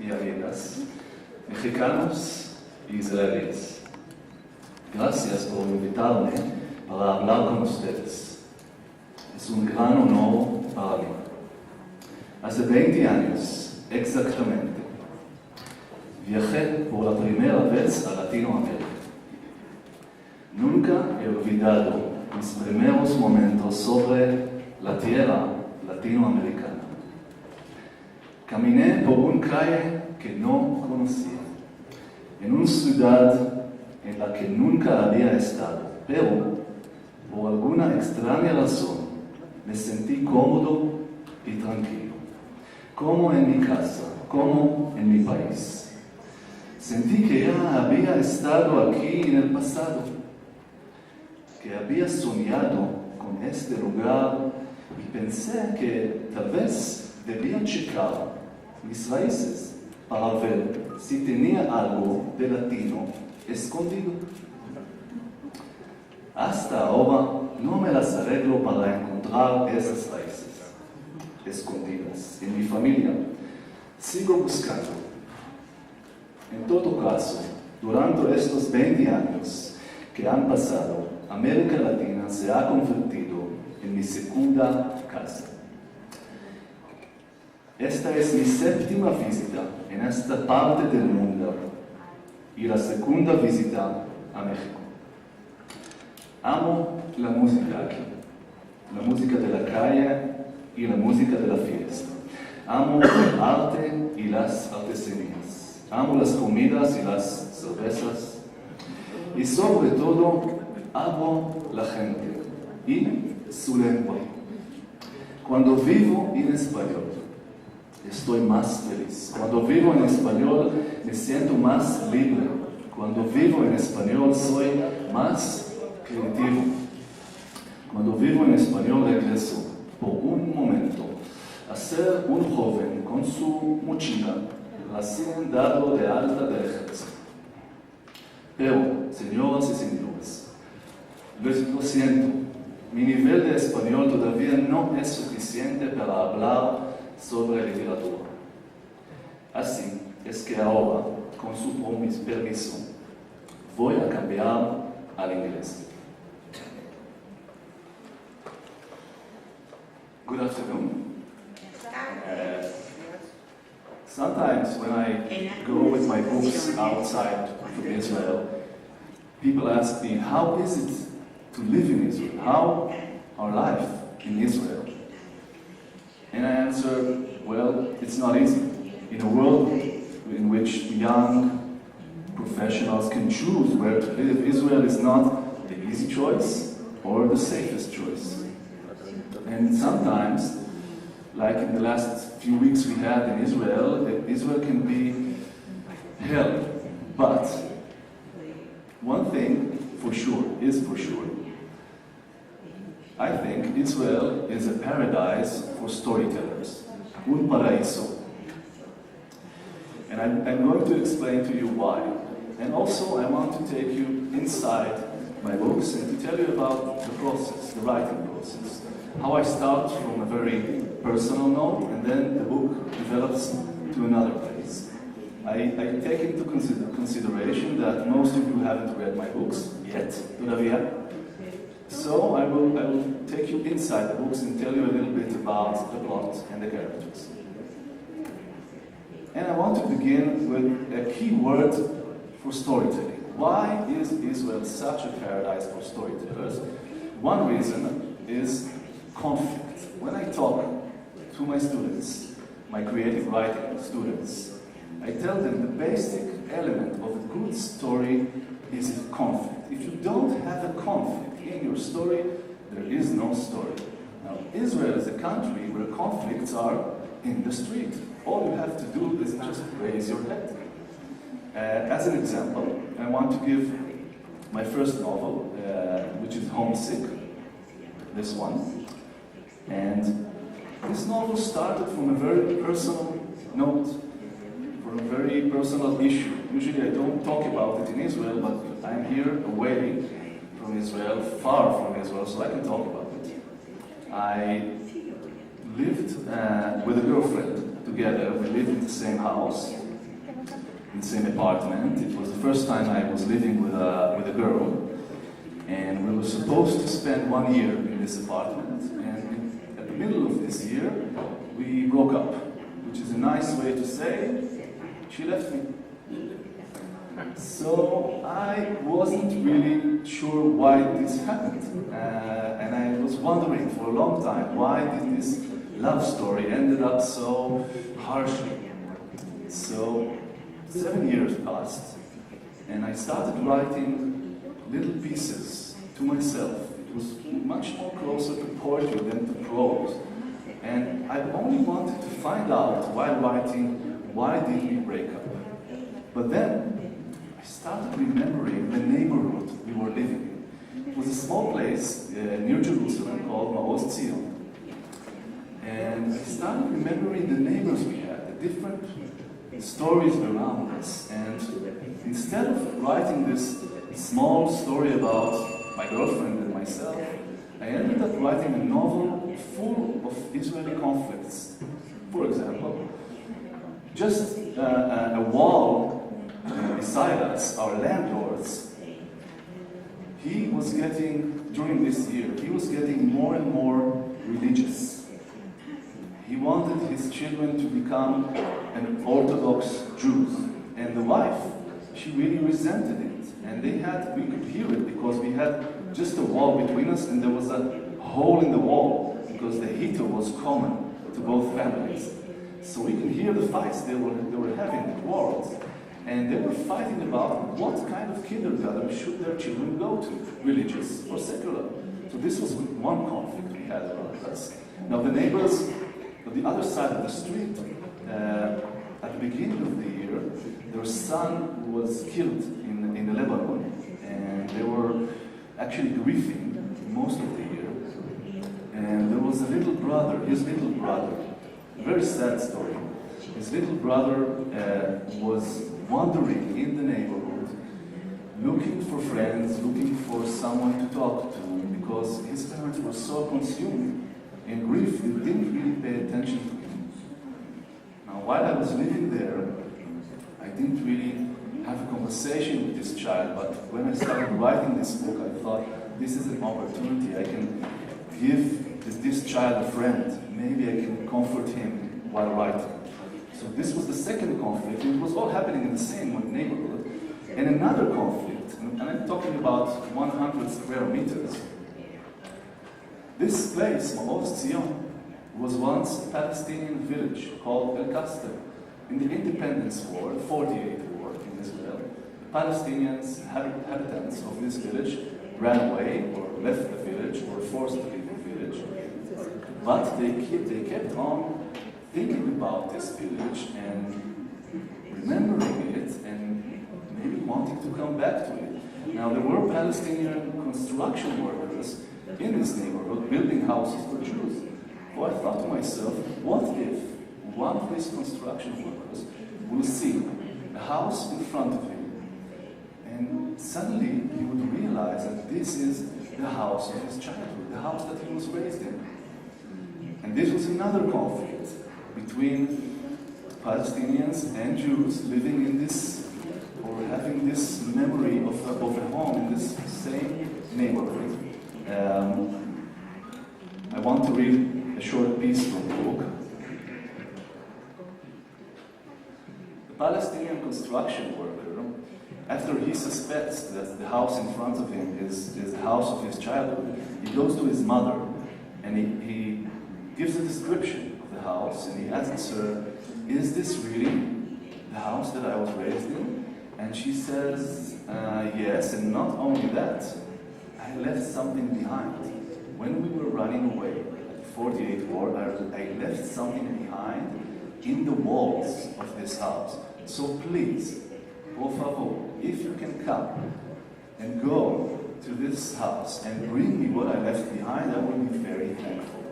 y amigas, mexicanos y israelíes. Gracias por invitarme para hablar con ustedes. Es un gran honor para mí. Hace 20 años, exactamente, viajé por la primera vez a Latinoamérica. Nunca he olvidado mis primeros momentos sobre la tierra latinoamericana. Caminé por una calle que no conocía, en una ciudad en la que nunca había estado, pero por alguna extraña razón me sentí cómodo y tranquilo, como en mi casa, como en mi país. Sentí que ya había estado aquí en el pasado, que había soñado con este lugar y pensé que tal vez debía checar mis raíces para ver si tenía algo de latino escondido. Hasta ahora no me las arreglo para encontrar esas raíces escondidas en mi familia. Sigo buscando. En todo caso, durante estos 20 años que han pasado, América Latina se ha convertido en mi segunda casa. Esta es mi séptima visita en esta parte del mundo y la segunda visita a México. Amo la música aquí, la música de la calle y la música de la fiesta. Amo el arte y las artesanías. Amo las comidas y las cervezas. Y sobre todo, amo la gente y su lengua. Cuando vivo en español, estoy más feliz. Cuando vivo en español, me siento más libre. Cuando vivo en español, soy más creativo. Cuando vivo en español, regreso por un momento a ser un joven con su mochila, recién dado de alta del ejército. Pero, señoras y señores, lo siento, mi nivel de español todavía no es suficiente para hablar sobre literatura. Así es que ahora, con su permiso, voy a cambiar al inglés. Good afternoon. Sometimes when I go with my books outside from Israel, people ask me, how is it to live in Israel? How our life in Israel? And I answer, well, it's not easy. In a world in which young professionals can choose where to live, Israel is not the easy choice or the safest choice. And sometimes, like in the last few weeks we had in Israel, Israel can be hell. But one thing for sure, I think Israel is a paradise for storytellers, un paraíso. And I'm going to explain to you why. And also I want to take you inside my books and to tell you about the process, the writing process. How I start from a very personal note and then the book develops to another place. I take into consideration that most of you haven't read my books yet, todavía. So I will take you inside the books and tell you a little bit about the plot and the characters. And I want to begin with a key word for storytelling. Why is Israel such a paradise for storytellers? One reason is conflict. When I talk to my students, my creative writing students, I tell them the basic element of a good story is conflict. If you don't have a conflict in your story, there is no story. Now, Israel is a country where conflicts are in the street. All you have to do is just raise your head. As an example, I want to give my first novel, which is Homesick, this one. And this novel started from a very personal note, from a very personal issue. Usually I don't talk about it in Israel, but I'm here away from Israel, far from Israel, so I can talk about it. I lived with a girlfriend together. We lived in the same house, in the same apartment. It was the first time I was living with a girl, and we were supposed to spend 1 year in this apartment. And at the middle of this year, we broke up, which is a nice way to say she left me. So I wasn't really sure why this happened, and I was wondering for a long time why did this love story ended up so harshly. So 7 years passed, and I started writing little pieces to myself. It was much more closer to poetry than to prose, and I only wanted to find out while writing why did we break up. But then I started remembering the neighborhood we were living in. It was a small place near Jerusalem called Maoz Zion. And I started remembering the neighbors we had, the different stories around us. And instead of writing this small story about my girlfriend and myself, I ended up writing a novel full of Israeli conflicts. For example, just a wall beside us, our landlords, he was getting, during this year, he was getting more and more religious. He wanted his children to become an Orthodox Jews. And the wife, she really resented it. And we could hear it because we had just a wall between us and there was a hole in the wall because the heater was common to both families. So we could hear the fights they were having, the quarrels. And they were fighting about what kind of kindergarten should their children go to, religious or secular. So this was one conflict we had around us. Now the neighbors on the other side of the street, at the beginning of the year, their son was killed in Lebanon, and they were actually grieving most of the year. And there was a little brother, his little brother, a very sad story. His little brother was wandering in the neighborhood, looking for friends, looking for someone to talk to, because his parents were so consumed in grief, they didn't really pay attention to him. Now, while I was living there, I didn't really have a conversation with this child, but when I started writing this book, I thought, this is an opportunity. I can give this child a friend. Maybe I can comfort him while writing. So this was the second conflict, and it was all happening in the same neighborhood. And another conflict, and I'm talking about 100 square meters. This place, Maoz Zion, was once a Palestinian village called El Kastel. In the independence war, the 48 war in Israel, the Palestinians, inhabitants of this village, ran away or left the village or were forced to leave the village. But they kept on thinking about this village and remembering it and maybe wanting to come back to it. Now there were Palestinian construction workers in this neighborhood building houses for Jews. So I thought to myself, what if one of these construction workers will see a house in front of him and suddenly he would realize that this is the house of his childhood, the house that he was raised in. And this was another conflict between Palestinians and Jews living in this, or having this memory of a home in this same neighborhood. I want to read a short piece from the book. The Palestinian construction worker, after he suspects that the house in front of him is the house of his childhood, he goes to his mother and he gives a description the house, and he asks her, is this really the house that I was raised in? And she says, yes, and not only that, I left something behind. When we were running away at the 48 war, I left something behind in the walls of this house. So please, por favor, if you can come and go to this house and bring me what I left behind, I will be very thankful.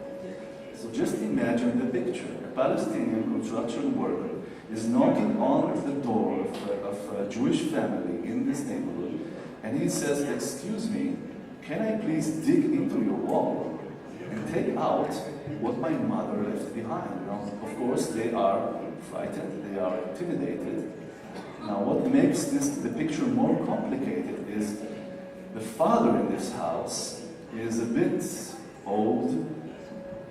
So just imagine the picture. A Palestinian construction worker is knocking on the door of a Jewish family in this neighborhood, and he says, excuse me, can I please dig into your wall and take out what my mother left behind? Now, of course, they are frightened, they are intimidated, Now, what makes the picture more complicated is the father in this house is a bit old.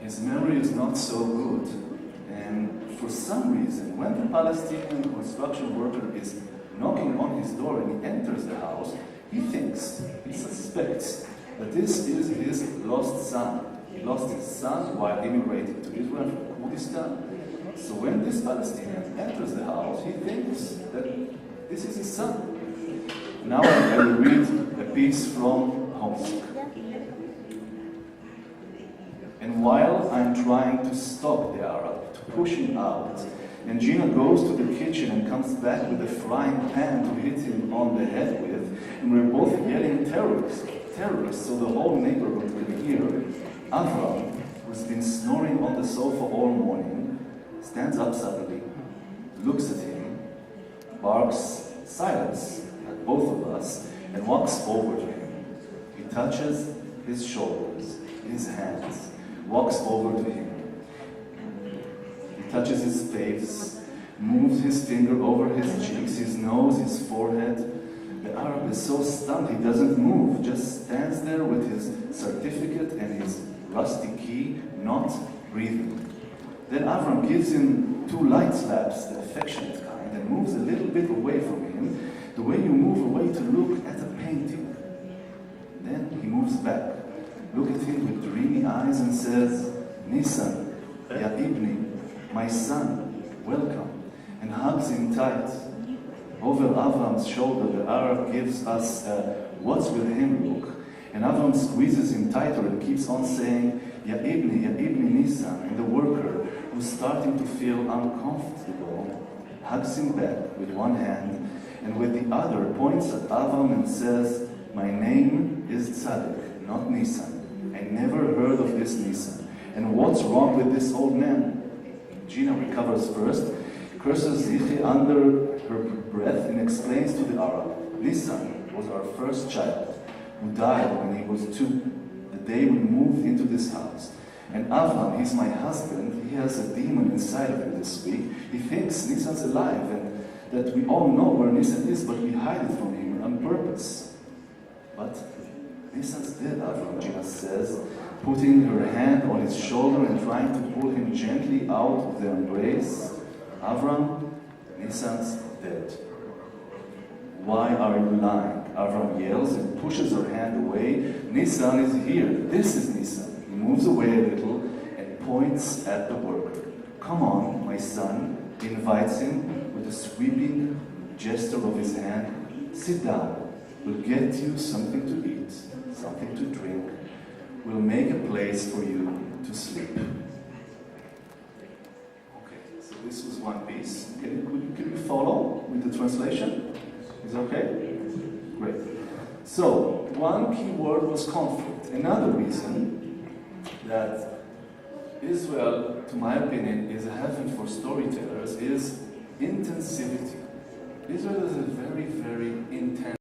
His memory is not so good. And for some reason, when the Palestinian construction worker is knocking on his door and he enters the house, he suspects that this is his lost son. He lost his son while immigrating to Israel from Kurdistan. So when this Palestinian enters the house, he thinks that this is his son. Now I will read a piece from Homesick. And while I'm trying to stop the Arab, to push him out, and Gina goes to the kitchen and comes back with a frying pan to hit him on the head with, and we're both yelling terrorists, so the whole neighborhood can hear. Avram, who's been snoring on the sofa all morning, stands up suddenly, looks at him, barks silence at both of us, and walks over to him. He touches his shoulders, his hands, walks over to him. He touches his face, moves his finger over his cheeks, his nose, his forehead. The Arab is so stunned he doesn't move, just stands there with his certificate and his rusty key, not breathing. Then Avram gives him 2 light slaps, the affectionate kind, and moves a little bit away from him, the way you move away to look at a painting. Then he moves back, looks at him with dreamy eyes and says, Nisan, ya ibni, my son, welcome, and hugs him tight. Over Avram's shoulder, the Arab gives us a what's with him look, and Avram squeezes him tighter and keeps on saying, Ya ibni Nisan, and the worker, who's starting to feel uncomfortable, hugs him back with one hand, and with the other points at Avram and says, my name is Tzaddik, not Nisan. I never heard of this Nisan. And what's wrong with this old man? Gina recovers first, curses Yichi under her breath, and explains to the Arab, Nisan was our first child, who died when he was 2, the day we moved into this house. And Avram, he's my husband, he has a demon inside of him this week. He thinks Nisan's alive, and that we all know where Nisan is, but we hide it from him on purpose. But Nisan's dead, Avram, Gina says, putting her hand on his shoulder and trying to pull him gently out of their embrace. Avram, Nisan's dead. Why are you lying? Avram yells and pushes her hand away. Nisan is here. This is Nisan. He moves away a little and points at the worker. Come on, my son. He invites him with a sweeping gesture of his hand. Sit down. We'll get you something to eat, something to drink. We'll make a place for you to sleep. Okay, so this was one piece. Can you follow with the translation? Is it okay? Great. So, one key word was conflict. Another reason that Israel, to my opinion, is a heaven for storytellers is intensivity. Israel is a very, very intense